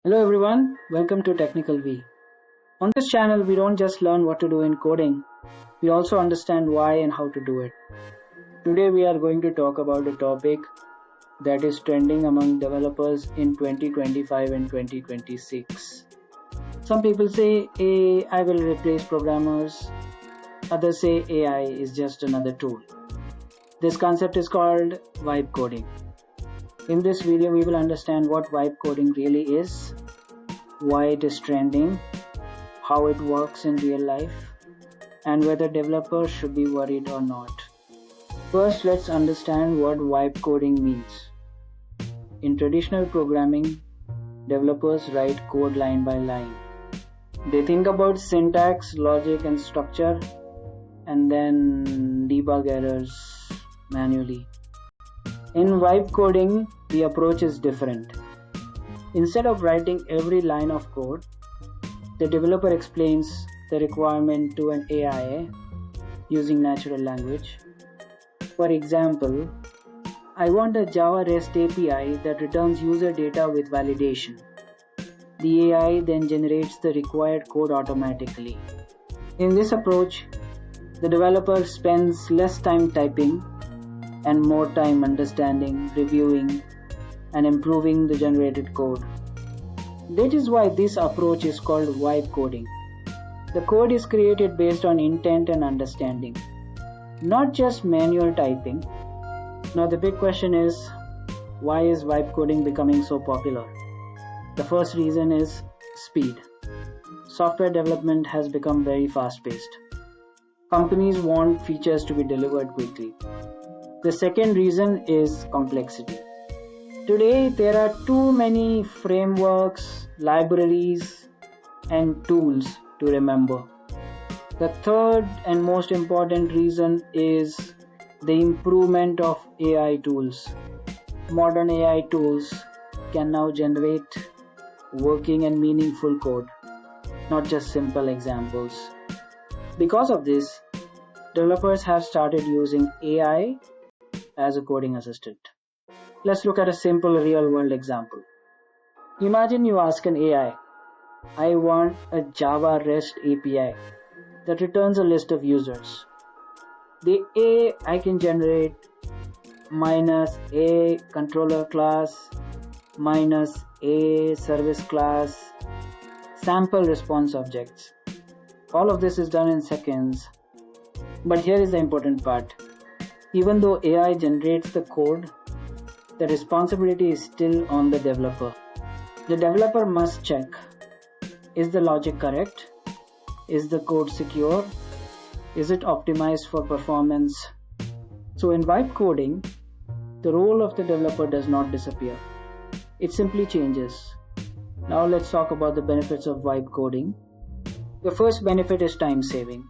Hello everyone, welcome to Technical V. On this channel, we don't just learn what to do in coding, we also understand why and how to do it. Today we are going to talk about a topic that is trending among developers in 2025 and 2026. Some people say AI will replace programmers, others say AI is just another tool. This concept is called vibe coding. In this video, we will understand what vibe coding really is, why it is trending, how it works in real life, and whether developers should be worried or not. First, let's understand what vibe coding means. In traditional programming, developers write code line by line. They think about syntax, logic, and structure, and then debug errors manually. In vibe coding, the approach is different. Instead of writing every line of code, the developer explains the requirement to an AI using natural language. For example, I want a Java REST API that returns user data with validation. The AI then generates the required code automatically. In this approach, the developer spends less time typing and more time understanding, reviewing, and improving the generated code. That is why this approach is called vibe coding. The code is created based on intent and understanding, not just manual typing. Now the big question is, why is vibe coding becoming so popular? The first reason is speed. Software development has become very fast-paced. Companies want features to be delivered quickly. The second reason is complexity. Today, there are too many frameworks, libraries, and tools to remember. The third and most important reason is the improvement of AI tools. Modern AI tools can now generate working and meaningful code, not just simple examples. Because of this, developers have started using AI as a coding assistant. Let's look at a simple real-world example. Imagine you ask an AI, I want a Java REST API that returns a list of users. The AI can generate -a controller class, -a service class, sample response objects. All of this is done in seconds. But here is the important part. Even though AI generates the code, the responsibility is still on the developer. The developer must check, is the logic correct? Is the code secure? Is it optimized for performance? So in vibe coding, the role of the developer does not disappear. It simply changes. Now let's talk about the benefits of vibe coding. The first benefit is time saving.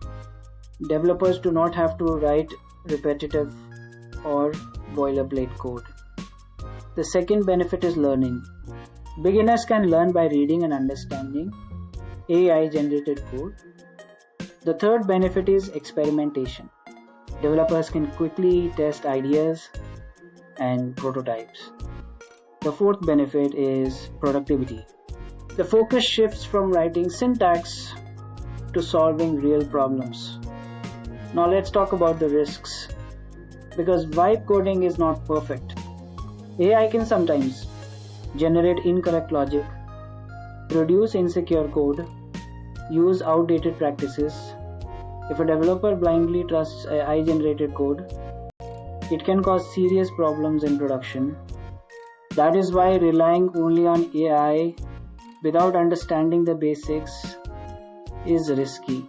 Developers do not have to write repetitive or boilerplate code. The second benefit is learning. Beginners can learn by reading and understanding AI-generated code. The third benefit is experimentation. Developers can quickly test ideas and prototypes. The fourth benefit is productivity. The focus shifts from writing syntax to solving real problems. Now let's talk about the risks. Because vibe coding is not perfect. AI can sometimes generate incorrect logic, produce insecure code, use outdated practices. If a developer blindly trusts AI-generated code, it can cause serious problems in production. That is why relying only on AI without understanding the basics is risky.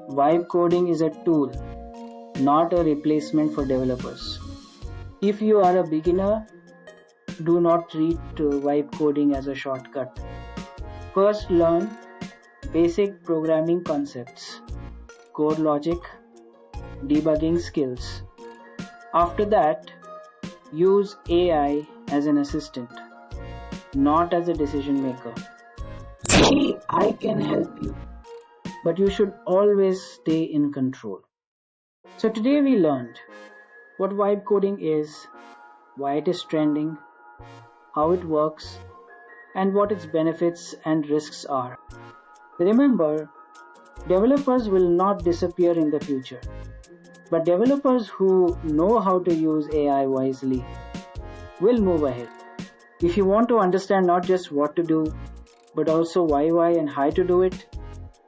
Vibe coding is a tool, not a replacement for developers. If you are a beginner, do not treat vibe coding as a shortcut. First, learn basic programming concepts, code logic, debugging skills. After that, use AI as an assistant, not as a decision maker. AI can help you, but you should always stay in control. So today we learned what vibe coding is, why it is trending, how it works, and what its benefits and risks are. Remember, developers will not disappear in the future, but developers who know how to use AI wisely will move ahead. If you want to understand not just what to do, but also why, and how to do it,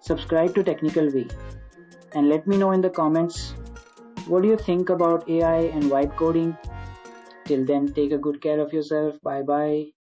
subscribe to Technical V and let me know in the comments what do you think about AI and vibe coding. Till then, take a good care of yourself. Bye bye.